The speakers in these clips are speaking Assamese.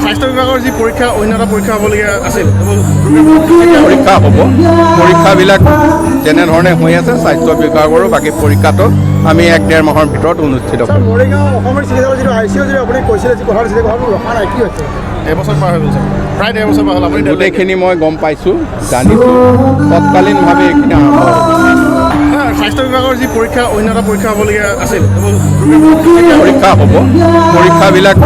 স্বাস্থ্য বিভাগৰ যি পৰীক্ষা অন্যটা পৰীক্ষা হ'বলগীয়া আছিল পৰীক্ষা হ'ব পৰীক্ষাবিলাক যেনেধৰণে হৈ আছে স্বাস্থ্য বিভাগৰো বাকী পৰীক্ষাটো আমি 1-1.5 মাহৰ ভিতৰত অনুষ্ঠিত কৰিম মৰিগাঁও অসমৰ চিকিৎসালয়ৰ যিটো ICU যদি আপুনি কৈছিলে যি কথা হৈছিলে কথাটো ৰখা নাই কি হৈছে এবছৰ পাৰ হৈ গ'ল ছাৰ প্ৰায় 1.5 বছৰ পাৰ হ'ল আপুনি গোটেইখিনি মই গম পাইছোঁ জানিছোঁ তৎকালীনভাৱে এইখিনি আৰম্ভ হ'ব স্বাস্থ্য বিভাগৰ যি পৰীক্ষা অন্যটা পৰীক্ষা হ'বলগীয়া আছিল পৰীক্ষা হ'ব পৰীক্ষাবিলাক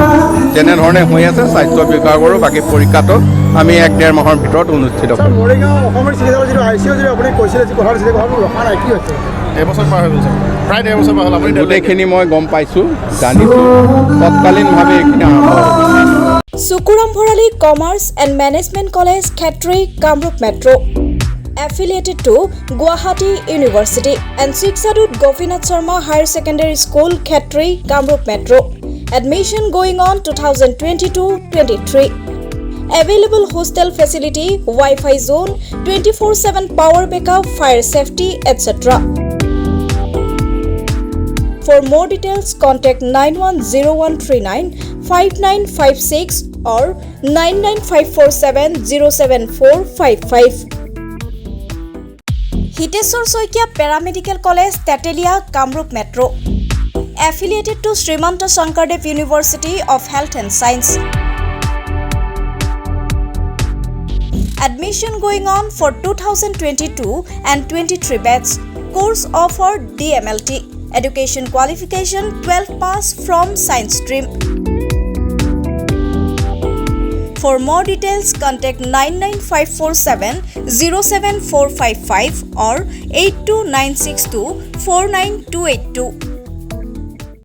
যেনেধৰণে হৈ আছে স্বাস্থ্য বিভাগৰো বাকী পৰীক্ষাটো আমি 1-1.5 মাহৰ ভিতৰত অনুষ্ঠিত কৰিম মৰিগাঁও অসমৰ চিকিৎসালয়ৰ যিটো ICU যদি আপুনি কৈছিলে যি কথা হৈছিলে কথাটো ৰখা নাই কি হৈছে এবছৰ পাৰ হৈ গ'ল ছাৰ প্ৰায় 1.5 বছৰ পাৰ হ'ল আপুনি গোটেইখিনি মই গম পাইছোঁ জানিছোঁ তৎকালীনভাৱে এইখিনি আৰম্ভ হ'ব Sukuram Bharali Commerce and Management College, Khetri, Kamrup Metro. Affiliated to Guwahati University and Siksadut Gopinath Sharma Higher Secondary School, Khetri, Kamrup Metro. Admission going on 2022-23. Available hostel facility, Wi-Fi zone, 24/7 power backup, fire safety, etc. For more details, contact 910139 5956 or 99547074555. Hiteswar Soikia Paramedical College, Tetelia, Kamrup Metro. Affiliated to Srimanta Shankardev University of Health and Science. Admission going on for 2022 and 23 batch. Course offered DMLT. Education qualification 12 pass from science stream. For more details, contact 99547 07455 or 82962 49282.